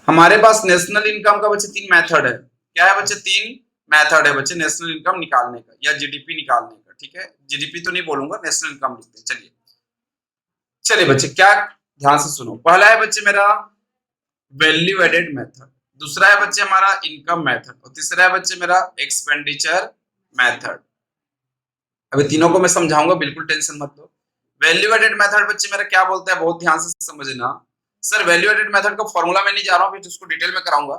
हमारे पास national income का बच्चे 3 मेथड है। क्या है बच्चे? 3 मेथड है बच्चे नेशनल इनकम निकालने का या जीडीपी निकालने का। ठीक है, जीडीपी तो नहीं बोलूंगा, नेशनल इनकम लिखते हैं। चलिए चलिए बच्चे, क्या ध्यान से सुनो। पहला है बच्चे मेरा वैल्यू एडेड मेथड, दूसरा है बच्चे हमारा इनकम मेथड, और तीसरा है बच्चे मेरा एक्सपेंडिचर मेथड। अभी तीनों को मैं समझाऊंगा, बिल्कुल टेंशन मत लो। वैल्यू एडेड मेथड बच्चे मेरा क्या बोलता है, बहुत ध्यान से समझना। सर वैल्यू एडेड मेथड का फॉर्मूला मैं नहीं जा रहा हूँ, उसको डिटेल में कराऊंगा।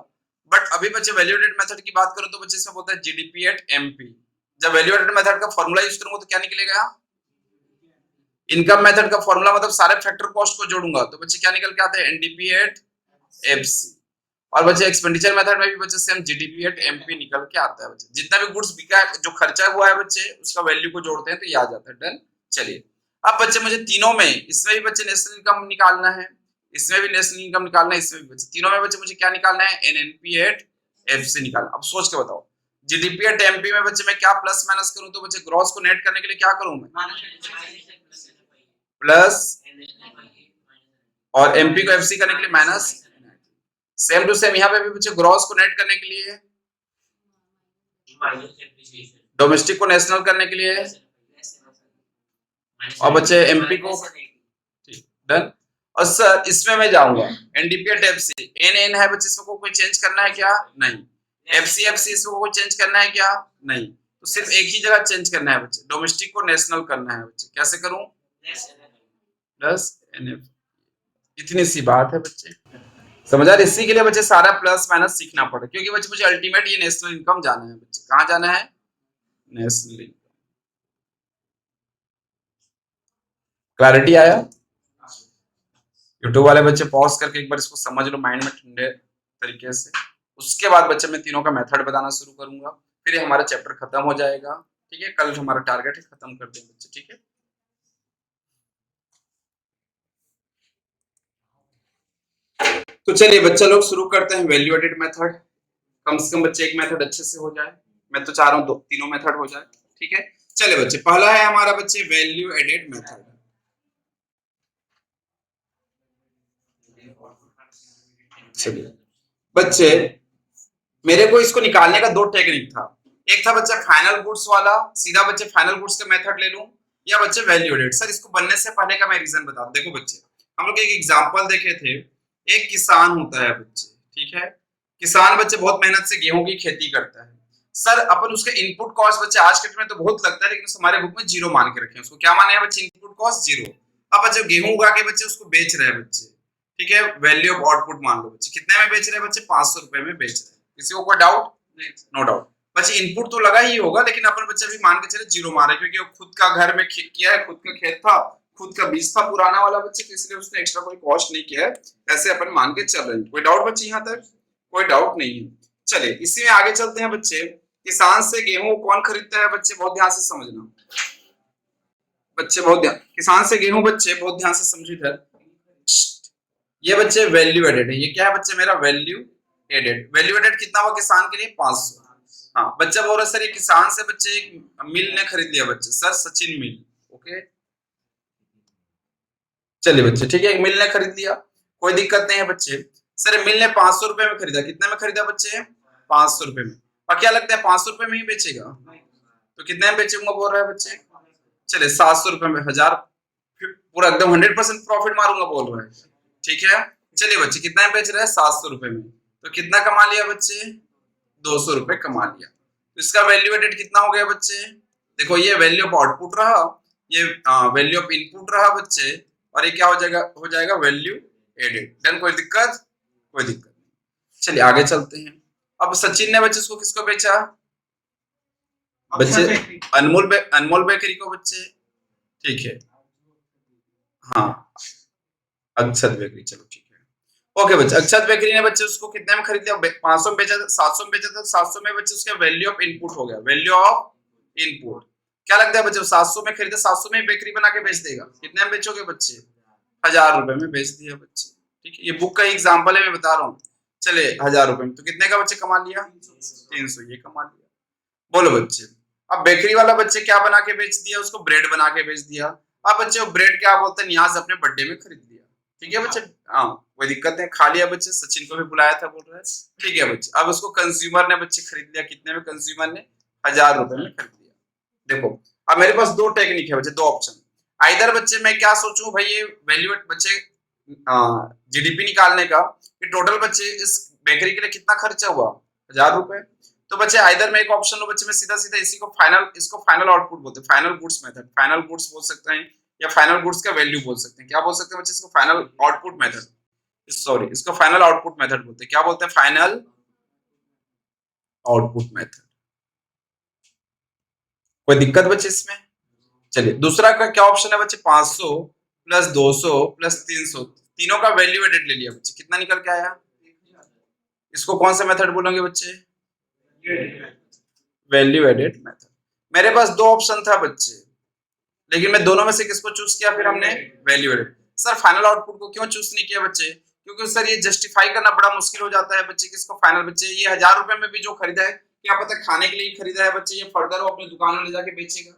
बट अभी बच्चे वैल्यू एडेड मेथड की बात करूं तो बच्चे इसमें बोलता है जीडीपी एट एमपी। जब वैल्यू एडेड मेथड का फॉर्मूला यूज करूंगा तो क्या निकलेगा? इनकम मेथड का फॉर्मूला मतलब सारे फैक्टर कॉस्ट को जोड़ूंगा तो बच्चे क्या निकल के आता है? NDP at FC. और बच्चे एक्सपेंडिचर मेथड में भी बच्चे सेम जीडीपी एट एमपी निकल के आता है। बच्चे जितना भी गुड्स बिका है, जो खर्चा हुआ है बच्चे, उसका वैल्यू को जोड़ते हैं तो ये आ जाता है। डन। चलिए अब बच्चे मुझे तीनों में, इसमें भी बच्चे नेशनल इनकम निकालना है, इसमें भी नेशनल इनकम निकालना है, इसमें भी बच्चे तीनों में बच्चे मुझे क्या निकालना है? एनएनपी एट एफसी निकालना। अब सोच के बताओ, जीडीपी एट एमपी में बच्चे मैं क्या प्लस माइनस करूं तो बच्चे ग्रॉस को नेट करने के लिए क्या करूं मैं? प्लस, और एमपी को एफसी करने के लिए माइनस। सेम टू सेम यहाँ पे भी बच्चे ग्रॉस को नेट करने के लिए, डोमेस्टिक को नेशनल करने के लिए, और बच्चे एमपी को। ठीक, डन। और सर इसमें मैं जाऊंगा NDP at FC, N N है बच्चे, इसमें कोई चेंज करना है क्या? नहीं। एफसी एफसी इसमें कोई चेंज करना है क्या? नहीं। तो सिर्फ एक ही जगह चेंज करना है बच्चे, डोमेस्टिक को नेशनल करना है बच्चे। कैसे करूं? Plus NF. इतनी सी बात है बच्चे, समझ आ रही? इसी के लिए बच्चे सारा प्लस माइनस सीखना पड़ा, क्योंकि बच्चे मुझे अल्टीमेट ये नेशनल इनकम जाना है बच्चे। कहाँ जाना है? National income. क्लैरिटी आया? यूट्यूब वाले बच्चे पॉज करके एक बार इसको समझ लो माइंड में ठंडे तरीके से। उसके बाद बच्चे मैं तीनों का मेथड बताना शुरू करूंगा, फिर हमारा चैप्टर खत्म हो जाएगा। ठीक है, कल हमारा टारगेट है खत्म कर दें बच्चे। ठीक है, तो चलिए बच्चा लोग शुरू करते हैं वैल्यू एडेड मेथड। कम से कम बच्चे एक मेथड अच्छे से हो जाए, मैं तो चाह रहा हूँ तीनों मेथड हो जाए। ठीक है, चलिए बच्चे, पहला है हमारा बच्चे वैल्यू एडेड मेथड। चलिए बच्चे, मेरे को इसको निकालने का दो टेक्निक था। एक था बच्चा फाइनल गुड्स वाला, सीधा बच्चे फाइनल गुड्स का मेथड ले लूं, या बच्चे वैल्यू एडेड। सर इसको बनने से पहले का मैं रीजन बता दूं। देखो बच्चे, हम लोग एक एग्जांपल देखे थे। एक किसान होता है बच्चे, ठीक है, किसान बच्चे बहुत मेहनत से गेहूं की खेती करता है। सर अपन उसका इनपुट कॉस्ट बच्चे आज के टाइम में तो बहुत लगता है, लेकिन हमारे बुक में जीरो मान के रखे हैं उसको। क्या माने हैं बच्चे? Input cost zero. अब बच्चे गेहूं उगा के बच्चे उसको बेच रहे हैं बच्चे, ठीक है, वैल्यू ऑफ आउटपुट मान लो बच्चे, कितने में बेच रहे हैं बच्चे? 500 रुपए में बेच रहे हैं। किसी को कोई डाउट? No doubt. बच्चे इनपुट तो लगा ही होगा, लेकिन अपन बच्चे भी मान के चले जीरो मारे, क्योंकि वो खुद का घर में किया है, खुद का खेत था, खुद का बीज था पुराना वाला बच्चे, इसलिए उसने एक्स्ट्रा कोई कॉस्ट नहीं किया है। ऐसे अपन मान के चल रहे हैं। कोई डाउट बच्चे? यहाँ तक कोई डाउट नहीं है। चलिए इसी में आगे चलते हैं बच्चे। किसान से गेहूं कौन खरीदता है बच्चे? बहुत ध्यान से समझना बच्चे, बहुत ध्यान। किसान से गेहूं बच्चे बहुत ध्यान से समझिए इधर। ये बच्चे वैल्यू एडेड है। ये क्या है बच्चे? मेरा वैल्यू एडेड। वैल्यू एडेड कितना हुआ किसान के लिए? 500। हाँ, बच्चा बोल रहा सर ये किसान से बच्चे एक मिल ने खरीद लिया बच्चे, सर सचिन मिल। ओके, चलिए बच्चे, ठीक है, एक मिल ने खरीद लिया, कोई दिक्कत नहीं है बच्चे। सर मिल ने 500 रुपए में खरीदा, कितने में खरीदा बच्चे? 500 रुपए में। और क्या लगता है 500 रुपए में ही बेचेगा? तो कितने में बेचूंगा बोल रहा है बच्चे? चले 700 रुपए में, 1000, पूरा एकदम 100% प्रॉफिट मारूंगा बोल रहा है। ठीक है, चलिए बच्चे, कितना बेच रहा है? 700 रुपए में। तो कितना कमा लिया बच्चे? 200 रुपए कमा लिया। तो इसका वैल्यू एडेड कितना हो गया बच्चे? देखो ये वैल्यू ऑफ आउटपुट रहा, ये वैल्यू ऑफ इनपुट रहा बच्चे, और ये क्या हो जाएगा वैल्यू एडेड। देन कोई दिक्कत? कोई दिक्कत नहीं। चलिए आगे चलते हैं। अब सचिन ने बच्चे उसको किसको बेचा? बच्चे अनमोल बेकरी को बच्चे। ठीक है, हाँ, अक्षत बेकरी, चलो ठीक है। ओके बच्चे, अक्षत बेकरी ने बच्चे उसको कितने में खरीद लिया? 500 में बेचा था, 700 में बेचा था, 700 में बच्चे उसका वैल्यू ऑफ इनपुट हो गया, वैल्यू ऑफ इनपुट। क्या लगता है बच्चे? 700 में खरीदा, 700 में बेकरी बना के बेच देगा। कितने में बेचोगे बच्चे? 1000 रुपए में बेच दिया बच्चे। ठीक है, ये बुक का एग्जाम्पल है, मैं बता रहा हूँ। चले 1000 रुपए में, तो कितने का बच्चे कमा लिया? 300, ये कमा लिया। बोलो बच्चे, अब बेकरी वाला बच्चे क्या बना के बेच दिया? उसको ब्रेड बना के बेच दिया। अब बच्चे वो ब्रेड क्या बोलते हैं, नियाज अपने बर्थडे में खरीद लिया। ठीक है बच्चे, हाँ, कोई दिक्कत है, खा लिया बच्चे, सचिन को भी बुलाया था बोल रहा है, ठीक है बच्चे। अब उसको कंज्यूमर ने बच्चे खरीद लिया, कितने में कंज्यूमर ने, 1000 रुपए में खरीद लिया। देखो अब मेरे पास दो टेक्निक है बच्चे, दो ऑप्शन। आइदर बच्चे मैं क्या सोचूं भाई, ये वैल्यू बच्चे जीडीपी निकालने का कि टोटल बच्चे इस बेकरी के लिए कितना खर्चा हुआ, 1000 रुपए। तो बच्चे आइदर में एक ऑप्शन लो बच्चे, मैं सीधा सीधा इसी को फाइनल, इसको फाइनल आउटपुट बोलते हैं, final goods method, final goods बोल सकते हैं या फाइनल गुड्स का वैल्यू बोल सकते हैं। क्या बोल सकते हैं बच्चे इसको, फाइनल आउटपुट मेथड, सॉरी इसको फाइनल आउटपुट मेथड बोलते हैं। क्या बोलते हैं, फाइनल आउटपुट मेथड। कोई दिक्कत बच्चे इसमें? चलिए दूसरा का क्या ऑप्शन है बच्चे, 500 प्लस 200 प्लस 300, तीनों का वैल्यू एडेड ले लिया बच्चे, कितना निकल के आया? इसको कौन सा मेथड बोलेंगे बच्चे, वैल्यू एडेड मेथड। मेरे पास दो ऑप्शन था बच्चे, लेकिन मैं दोनों में से किसको चूज किया, फिर हमने value added. Sir final output को क्यों चूज नहीं किया बच्चे, क्योंकि सर ये जस्टिफाई करना बड़ा मुश्किल हो जाता है बच्चे, किसको फाइनल, बच्चे ये 1000 रुपए में भी जो खरीदा है, क्या पता खाने के लिए खरीदा है बच्चे, ये फर्दर वो अपनी दुकान में ले जाके बेचेगा,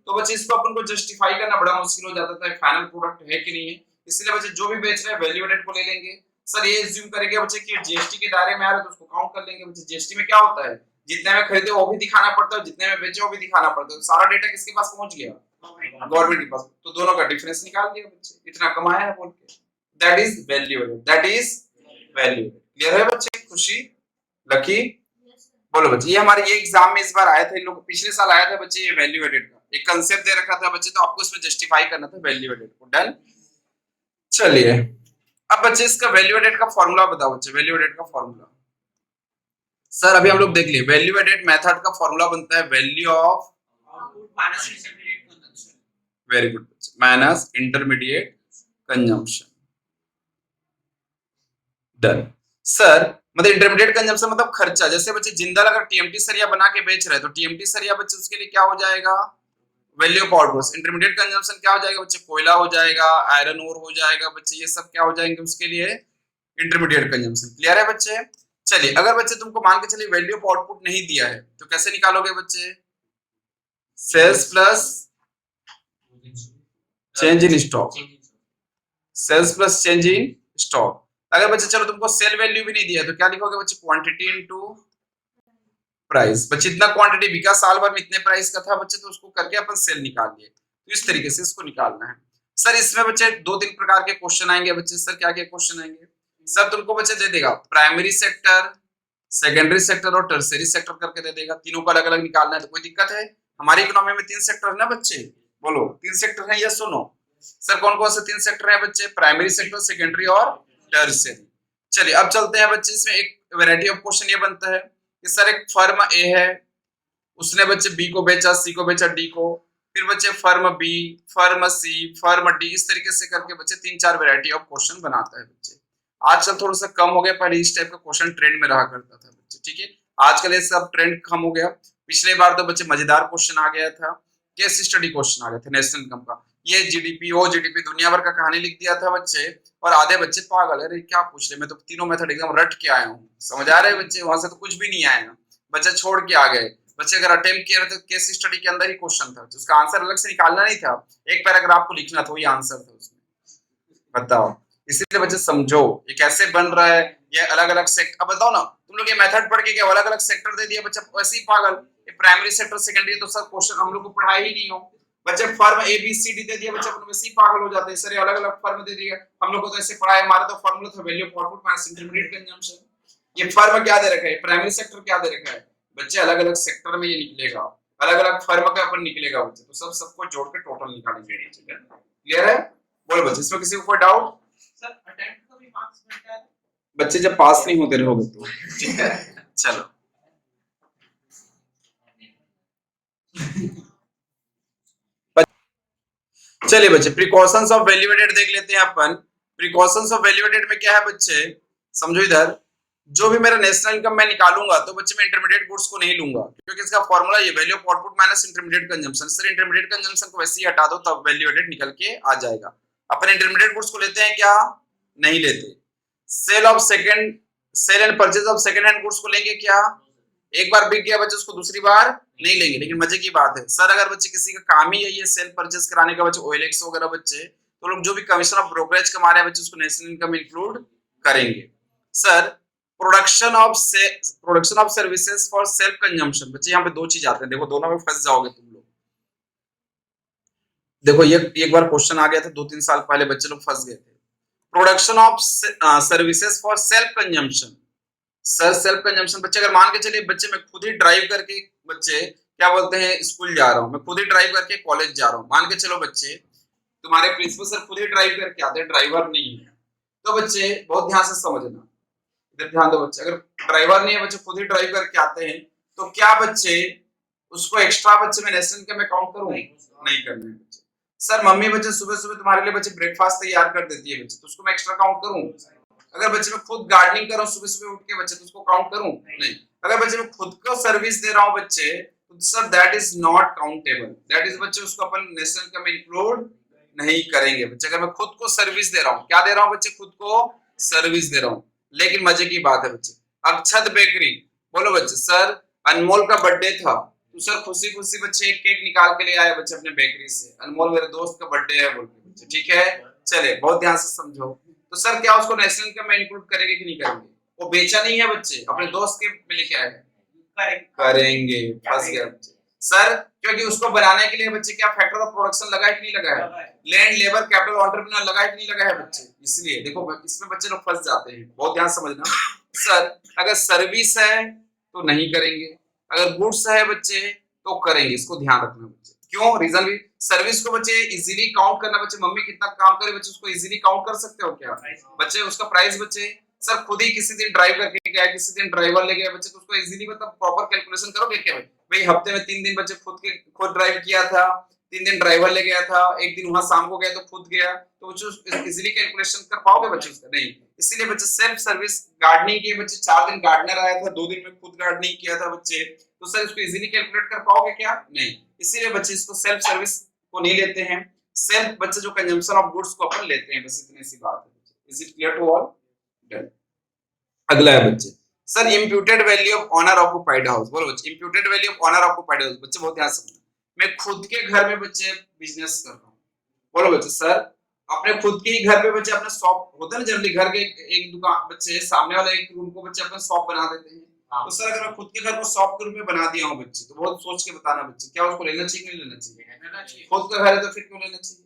तो बच्चे इसको अपन को जस्टिफाई करना बड़ा मुश्किल हो जाता था फाइनल प्रोडक्ट है कि नहीं है। इसलिए बच्चे जो भी बेच रहे हैं वैल्यू एडेड को ले लेंगे। सर ये एज्यूम करेंगे बच्चे कि जीएसटी के दायरे में आ रहा है तो उसको काउंट कर लेंगे बच्चे। जीएसटी में क्या होता है, जितने में खरीदे वो भी दिखाना पड़ता है, जितने में बेचे वो भी दिखाना पड़ता है, तो सारा डेटा किसके पास पहुंच गया, गवर्नमेंट के पास, तो दोनों का डिफरेंस निकाल दिया बच्चे, इतना कमाया है बोल के, that is value added, that is value. Clear है बच्चे, खुशी, लकी, बोलो बच्चे। ये हमारे ये एग्जाम में इस बार आया था, इन लोग पिछले साल आया था बच्चे, ये वैल्यू एडेड का एक कंसेप्ट दे रखा था बच्चे, तो आपको इसमें जस्टिफाई करना था वैल्यू एडेड को। डन। चलिए अब बच्चे इसका वैल्यू एडेड का फॉर्मूला बताओ बच्चे, वैल्यू एडेड का फॉर्मूला। सर अभी हम लोग देख लिए वैल्यू एडेड मेथड का फॉर्मूला बनता है value of very good minus intermediate consumption. Done. Sir मतलब इंटरमीडिएट कंजम्पशन मतलब खर्चा, जैसे बच्चे जिंदल अगर टीएमटी सरिया बना के बेच रहे हैं तो टीएमटी सरिया बच्चे उसके लिए क्या हो जाएगा, value of output. Intermediate consumption क्या हो जाएगा बच्चे, कोयला हो जाएगा, आयरन ओर हो जाएगा बच्चे, ये सब क्या हो जाएंगे उसके लिए इंटरमीडिएट कंजम्पशन। क्लियर है बच्चे? चलिए अगर बच्चे तुमको मान के चलिए वैल्यू ऑफ आउटपुट नहीं दिया है तो कैसे निकालोगे बच्चे, sales plus change in stock, sales plus change in stock. अगर बच्चे चलो तुमको सेल वैल्यू भी नहीं दिया तो क्या लिखोगे बच्चे, क्वांटिटी इनटू प्राइस। बच्चे इतना क्वांटिटी बिका साल भर में इतने प्राइस का था बच्चे, तो उसको करके अपन सेल निकाल लिए, तो इस तरीके से इसको निकालना है। सर इसमें बच्चे दो तीन प्रकार के क्वेश्चन आएंगे बच्चे। सर क्या क्या क्वेश्चन आएंगे, सर तुमको बच्चे दे देगा प्राइमरी सेक्टर, सेकेंडरी सेक्टर और टर्सरी सेक्टर करके दे देगा, तीनों को अलग अलग निकालना है। तो कोई दिक्कत है, हमारी इकोनॉमी में 3 सेक्टर है ना बच्चे, बोलो 3 सेक्टर है, यस सुनो। सर कौन कौन से 3 सेक्टर है बच्चे, प्राइमरी सेक्टर, सेकेंडरी और टर्सरी। चलिए अब चलते हैं बच्चे, इसमें एक वैरायटी ऑफ क्वेश्चन ये बनता है कि सर एक फर्म ए है, उसने बच्चे बी को बेचा, सी को बेचा, डी को, फिर बच्चे firm B, firm C, firm D, इस तरीके से करके बच्चे 3-4 वैरायटी ऑफ क्वेश्चन बनाता है बच्चे। आजकल थोड़ा सा कम हो गया, पहले इस टाइप का क्वेश्चन ट्रेंड में रहा करता था बच्चे, ठीक है। आजकल ये सब ट्रेंड कम हो गया। पिछले बार तो बच्चे मजेदार क्वेश्चन आ गया था, केस स्टडी क्वेश्चन आ गया था नेशनल इनकम का, ये जीडीपी वो जीडीपी दुनिया भर का कहानी लिख दिया था बच्चे, और आधे बच्चे पागल, अरे क्या पूछ रहे, मैं तो तीनों मेथड एकदम रट के आया हूँ, समझ आ रहे हैं बच्चे, वहां से तो कुछ भी नहीं आया, बच्चे छोड़ के आ गए। बच्चे अगर अटेम्प्ट किया तो केस स्टडी के अंदर ही क्वेश्चन था, उसका आंसर अलग से निकालना नहीं था, एक पैराग्राफ को लिखना था, वही आंसर था उसमें, बताओ। इसीलिए बच्चे समझो ये कैसे बन रहा है, ये अलग अलग सेक्टर। अब बताओ ना तुम लोग ये मेथड पढ़ के क्या अलग अलग सेक्टर दे दिया बच्चा, वैसे ही पागल, ये प्राइमरी सेक्टर सेकेंडरी तो सर क्वेश्चन हम लोग को पढ़ाई ही नहीं हो। बच्चे firm A B C D दे दिया बच्चे, अपन वैसे ही पागल हो जाते हैं, सर ये अलग अलग फर्म दे दिया, हम लोग को तो ऐसे पढ़ाया, हमारा तो फार्मूला था value of output minus intermediate consumption. ये फर्म क्या दे रखा है, प्राइमरी सेक्टर क्या दे रखा है बच्चे, अलग अलग सेक्टर में ये निकलेगा, अलग अलग फर्म का अपन निकलेगा बच्चे, तो सबको जोड़ के टोटल निकालेंगे। क्लियर है, बोलो बच्चे, इसमें किसी को कोई डाउट? सर अटेम्प्ट का भी मार्क्स मिलता है बच्चे जब पास नहीं होते रहोगे तो, ठीक है। चलो चलिए बच्चे प्रिकॉशंस ऑफ वैल्यू एडेड देख लेते हैं अपन। प्रिकॉशंस ऑफ वैल्यू एडेड में क्या है बच्चे, समझो इधर, जो भी मेरा नेशनल इनकम मैं निकालूंगा तो बच्चे मैं इंटरमीडिएट गुड्स को नहीं लूंगा, क्योंकि इसका फॉर्मूला ये value of output minus intermediate consumption. Sir intermediate consumption को वैसे ही हटा दो तब वैल्यू एडेड निकल के आ जाएगा। अपन इंटरमीडिएट गुड्स को लेते हैं क्या, नहीं लेते। Sale and purchase of second hand goods को लेंगे क्या, एक बार बिक गया बच्चे उसको दूसरी बार नहीं लेंगे। लेकिन मजे की बात है सर, अगर बच्चे किसी का काम ही है ये सेल परचेज कराने का बच्चे, ओएलएक्स वगैरह बच्चे, तो लोग जो भी कमीशन ऑफ ब्रोकरेज कमा रहे हैं बच्चे उसको नेशनल इनकम इंक्लूड करेंगे। Sir production of services for self consumption, बच्चे यहाँ पे दो चीज आते हैं, देखो दोनों में फंस जाओगे तुम लोग। देखो ये एक बार क्वेश्चन आ गया था 2-3 साल पहले, बच्चे लोग फंस गए थे। Production of services for self consumption. Sir self consumption बच्चे अगर मान के चलिए बच्चे मैं खुद ही ड्राइव करके बच्चे क्या बोलते हैं स्कूल जा रहा हूँ, मैं खुद ही ड्राइव करके कॉलेज जा रहा हूँ, मान के चलो बच्चे तुम्हारे प्रिंसिपल सर खुद ही ड्राइव करके आते हैं, ड्राइवर नहीं है, तो बच्चे बहुत ध्यान से समझना, इधर ध्यान दो बच्चे, अगर ड्राइवर नहीं है बच्चे खुद ही ड्राइव करके आते हैं, तो क्या बच्चे उसको एक्स्ट्रा बच्चे मैं नेशनल इनकम में काउंट करूं? नहीं करना है बच्चे। सर मम्मी बच्चे सुबह सुबह तुम्हारे लिए बच्चे ब्रेकफास्ट तैयार कर देती है बच्चे, तो उसको मैं एक्स्ट्रा काउंट करूं? अगर बच्चे मैं खुद गार्डनिंग कर रहा हूं सुबह सुबह उठ के बच्चे, तो उसको काउंट करूं? नहीं। अगर बच्चे मैं खुद को सर्विस दे रहा हूं बच्चे, तो sir that is not countable, that is बच्चे उसको अपन नेशनल इनकम में इंक्लूड नहीं करेंगे बच्चे। अगर मैं खुद को सर्विस दे रहा हूं, क्या दे रहा हूं बच्चे? खुद को सर्विस दे रहा हूं। लेकिन मजे की बात है बच्चे, अक्षत बेकरी, बोलो बच्चे सर अनमोल का बर्थडे था, तो सर खुशी खुशी बच्चे एक केक निकाल के ले आए बच्चे अपने बेकरी से, अनमोल मेरे दोस्त का बर्थडे है बोल के बच्चे, ठीक है? चले बहुत ध्यान से समझो, तो सर क्या उसको नेशनल इनकम में इंक्लूड करेंगे कि नहीं करेंगे? वो बेचा नहीं है बच्चे, अपने दोस्त के पे लेके आए हैं, करेंगे। फंस गया बच्चे। सर क्योंकि उसको बनाने के लिए बच्चे क्या फैक्टर ऑफ प्रोडक्शन लगा है कि नहीं लगा है? लैंड लेबर कैपिटल एंटरप्रेन्योर लगा है कि नहीं लगा है बच्चे? इसलिए देखो इसमें बच्चे लोग फंस जाते हैं, बहुत ध्यान समझना। सर अगर सर्विस है तो नहीं करेंगे, अगर गुड्स है बच्चे तो करेंगे, इसको ध्यान रखना बच्चे। क्यों? रीजन भी, सर्विस को बच्चे इजीली काउंट करना बच्चे, मम्मी कितना काम करे बच्चे उसको इजीली काउंट कर सकते हो क्या बच्चे? उसका प्राइस बच्चे सर खुद ही किसी दिन ड्राइव करके गया, किसी दिन ड्राइवर ले गया बच्चे, तो उसको इजीली मतलब प्रॉपर कैलकुलेशन करोगे क्या भाई? हफ्ते में 3 दिन बच्चे खुद ड्राइव किया था, 3 दिन ड्राइवर ले गया था, एक दिन वहां शाम को गया तो खुद गया, तो बच्चे इजीली कैलकुलेशन कर पाओगे बच्चे उसका? नहीं। इसीलिए बच्चे सेल्फ सर्विस गार्डनिंग के बच्चे 4 दिन गार्डनर आया था, 2 दिन में खुद गार्डनिंग किया था बच्चे, तो सर इसको इजीली कैलकुलेट कर पाओगे क्या? नहीं। इसीलिए बच्चे इसको सेल्फ सर्विस को नहीं लेते हैं, सेल्फ बच्चे जो कंजम्पशन ऑफ गुड्स को अपन लेते हैं, बस इतनी सी बात है। Is it clear to all? Done. अगला है बच्चे sir imputed value of owner occupied house, बोलो बच्चे imputed value of owner occupied house. बच्चे बहुत ध्यान से समझना, मैं खुद के घर में बच्चे बिजनेस कर रहा हूँ, बोलो बच्चे सर अपने खुद के ही घर पे बच्चे अपना शॉप होता है ना जनरली, घर के एक दुकान बच्चे सामने वाले एक रूम को बच्चे अपना शॉप बना देते हैं। तो सर अगर मैं खुद के घर को शॉप के रूप में बना दिया हूँ बच्चे, तो बहुत सोच के बताना बच्चे, क्या उसको लेना चाहिए कि नहीं लेना चाहिए? खुद का घर है तो फिर क्यों लेना चाहिए?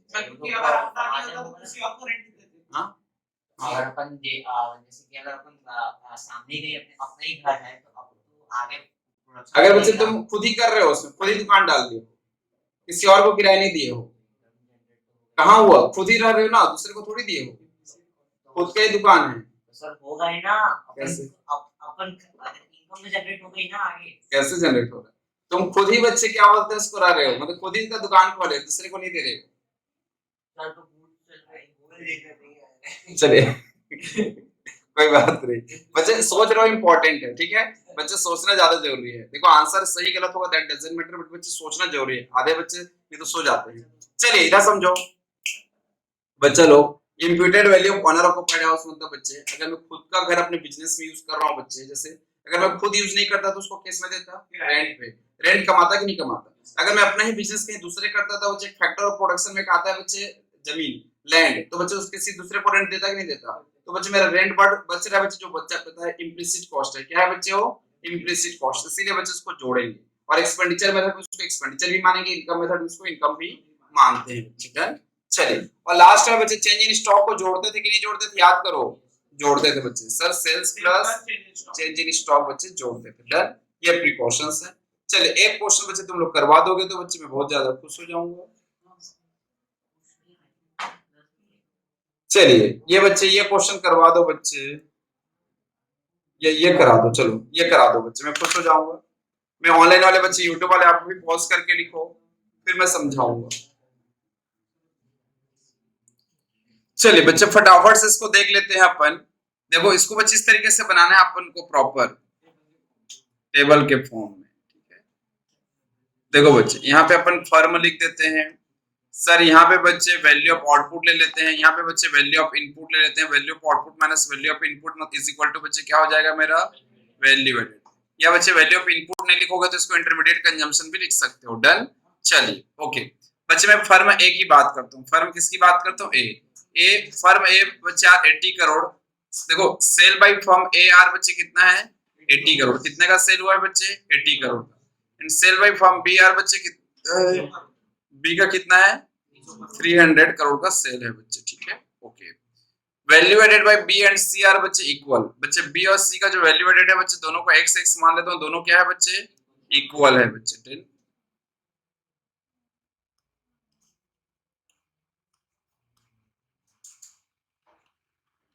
हाँ अगर अपन जैसे कि अगर अपन सामने ही अपने अपना ही घर है, तो अब तो आगे अगर बच्चे तुम खुद ही कर रहे हो, उसमें खुद ही दुकान डाल दिए, किसी और को किराया नहीं दिए हो, कहाँ हुआ? खुद ही रह रहे हो ना, दूसरे को थोड़ी दिए हो, खुद का ही दुकान है। तो सर होगा ही ना, कैसे? अपन इनकम तो जनरेट हो गई ना आगे। कैसे जनरेट हो रहा है? तुम खुद ही बच्चे क्या बोलते हैं उसको रह रहे हो, मतलब खुद ही का दुकान खोले, दूसरे को नहीं दे रहे हो। सर तो चलिए कोई बात नहीं बच्चे, सोच रहे हो इम्पोर्टेंट है, ठीक है बच्चे, सोचना ज्यादा जरूरी है। देखो आंसर सही गलत होगा दैट डजंट मैटर, बट बच्चे सोचना जरूरी है, आधे बच्चे ये तो सो जाते हैं। चलिए इधर समझो बच्चा लोग, imputed value of owner occupied house मतलब बच्चे अगर मैं खुद का घर अपने बिजनेस में यूज कर रहा हूँ बच्चे, जैसे अगर मैं खुद यूज नहीं करता तो उसको किस में देता? रेंट पे। रेंट कमाता कि नहीं कमाता? अगर मैं अपना ही बिजनेस कहीं दूसरे करता था बच्चे, फैक्टर ऑफ प्रोडक्शन में आता है बच्चे जमीन लैंड, तो बच्चे उसके किसी दूसरे को रेंट देता कि नहीं देता? तो बच्चे मेरा रेंट बच रहा है बच्चे, जो बच्चा पता है इम्प्लिसिट कॉस्ट है, क्या है बच्चे वो? इम्प्लिसिट कॉस्ट, इसीलिए बच्चे उसको जोड़ेंगे, और एक्सपेंडिचर मेथड में उसको एक्सपेंडिचर भी मानेंगे, इनकम मेथड में उसको इनकम भी मानते हैं, ठीक है? चलिए और लास्ट में बच्चे चेंज इन स्टॉक को जोड़ते थे कि नहीं जोड़ते थे? याद करो, जोड़ते थे बच्चे, sir sales plus change in stock बच्चे जोड़ते थे। डन, ये प्रिकॉशंस है। चलिए एक क्वेश्चन बच्चे तुम लोग करवा दोगे तो बच्चे मैं बहुत ज्यादा खुश हो जाऊंगा। चलिए ये बच्चे ये क्वेश्चन करवा दो बच्चे, ये करा दो, चलो ये करा दो बच्चे, मैं खुश हो जाऊंगा। मैं ऑनलाइन वाले बच्चे यूट्यूब वाले आप भी पॉज करके लिखो, फिर मैं समझाऊंगा। चलिए बच्चे फटाफट से इसको देख लेते हैं अपन। देखो इसको बच्चे इस तरीके से बनाना है अपन को, प्रॉपर टेबल के फॉर्म में, ठीक है? देखो बच्चे यहाँ पे अपन फर्म लिख देते हैं, सर यहाँ पे बच्चे वैल्यू ऑफ आउटपुट ले लेते हैं, यहाँ पे बच्चे वैल्यू ऑफ इनपुट ले लेते हैं, value of output minus value of input is equal to बच्चे क्या हो जाएगा मेरा? Value added. या बच्चे वैल्यू ऑफ इनपुट नहीं लिखोगे तो इसको इंटरमीडिएट कंजम्पशन भी लिख सकते हो। डन, चलिए ओके बच्चे मैं फर्म ए की बात करता हूँ, फर्म किसकी बात करता हूँ? ए फर्म ए बच्चे 80 करोड़ देखो sale by firm A are बच्चे कितना है 80 करोड़, कितने का सेल हुआ है बच्चे 80 करोड़ का। And sale by firm B are बच्चे कितना, बी का कितना है 300 करोड़ का सेल है बच्चे, ठीक है okay. Value added by B and C are बच्चे इक्वल, बच्चे बी और सी का जो वैल्यू एडेड है बच्चे दोनों को एक्स एक्स मान लेते हो, दोनों क्या है बच्चे इक्वल है बच्चे 10।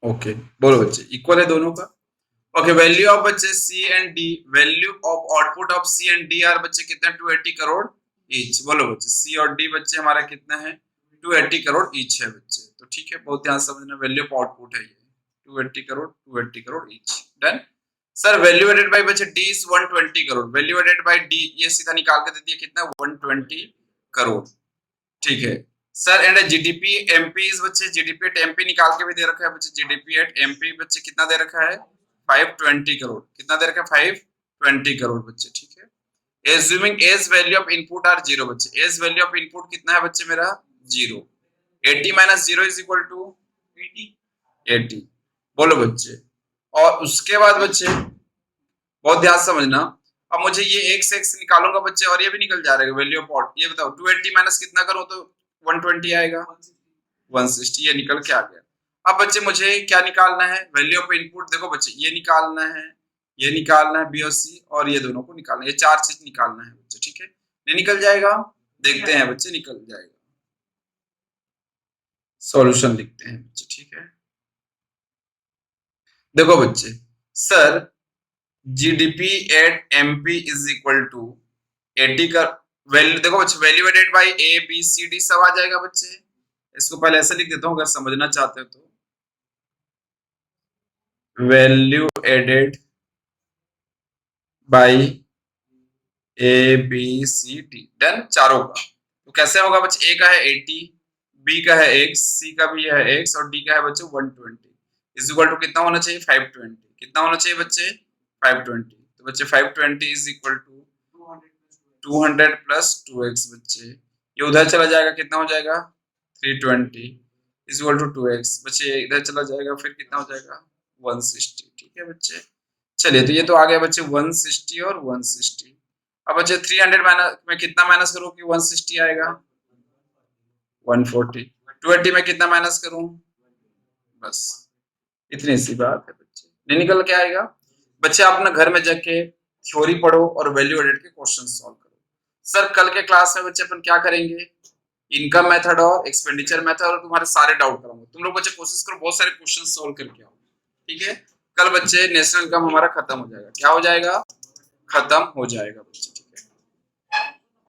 ओके बोलो बच्चे इक्वल है दोनों का। ओके वैल्यू ऑफ बच्चे C and D, value of output of C and D are बच्चे कितना 280 करोड़ ईच। बोलो बच्चे सी और डी बच्चे हमारा कितना है 280 करोड़ ईच है बच्चे, तो ठीक है बहुत ध्यान समझना, वैल्यू ऑफ आउटपुट है ये 280 crore 280 crore each done. Sir value added by बच्चे D is 120 crore, value added by D ये सीधा निकाल के दे दिया कितना 120 करोड़, ठीक है। Sir and GDP MP is बच्चे जीडीपी एट एमपी निकाल के भी दे रखा है बच्चे, जीडीपी एट एमपी बच्चे कितना दे रखा है 520 करोड़, कितना दे रखा है 520 करोड़ बच्चे, ठीक है। Assuming as value of input are zero बच्चे, एज वैल्यू ऑफ इनपुट कितना है बच्चे मेरा zero, 80 minus zero is equal to 80। बोलो बच्चे और उसके बाद बच्चे बहुत ध्यान समझना, अब मुझे ये एक से एक्स निकालूंगा बच्चे और ये भी निकल जा रहा है वैल्यू ऑफ आउट, ये बताओ 280 माइनस कितना करूं तो 120 आएगा 160, ये निकल के आ गया। अब बच्चे मुझे क्या निकालना है वैल्यू ऑफ इनपुट, देखो बच्चे ये निकालना है, ये निकालना है बी और सी और ये दोनों को निकालना है, ये चार चीज निकालना है बच्चे, ठीक है नहीं निकल जाएगा, देखते हैं बच्चे निकल जाएगा, सॉल्यूशन लिखते हैं बच्चे, ठीक है। देखो बच्चे sir GDP at MP is equal to 80 का वैल्यू, देखो बच्चे value added by A B C D सब आ जाएगा बच्चे, इसको पहले ऐसे लिख देता हूं अगर समझना चाहते हो तो, value added by A B C D done चारों का। तो कैसे होगा बच्चे, ए का है 80, बी का है x, सी का भी है x और डी का है बच्चे 120 इज इक्वल टू कितना होना चाहिए 520, कितना होना चाहिए बच्चे 520, तो बच्चे 520 is equal to 200 plus 2x बच्चे, ये उधर चला जाएगा कितना हो जाएगा 320 इज इक्वल टू 2x बच्चे, इधर चला जाएगा फिर कितना हो जाएगा 160, ठीक है बच्चे। चलिए तो ये तो आ गया बच्चे 160 और 160। अब बच्चे 300 माइनस में कितना माइनस करूं कि 160 आएगा 140, 280 में कितना माइनस करूं, बस इतनी सी बात है बच्चे, नहीं निकल के आएगा। बच्चे अपना घर में जाके थ्योरी पढ़ो और वैल्यू एडेड के क्वेश्चन सॉल्व करो। सर कल के क्लास में बच्चे अपन क्या करेंगे, इनकम मेथड और एक्सपेंडिचर मेथड और तुम्हारे सारे डाउट कराऊंगा, तुम लोग बच्चे कोशिश करो बहुत सारे क्वेश्चन सॉल्व करके आओ, ठीक है। कल बच्चे नेशनल इनकम हमारा खत्म हो जाएगा, क्या हो जाएगा खत्म हो जाएगा बच्चे, ठीक है।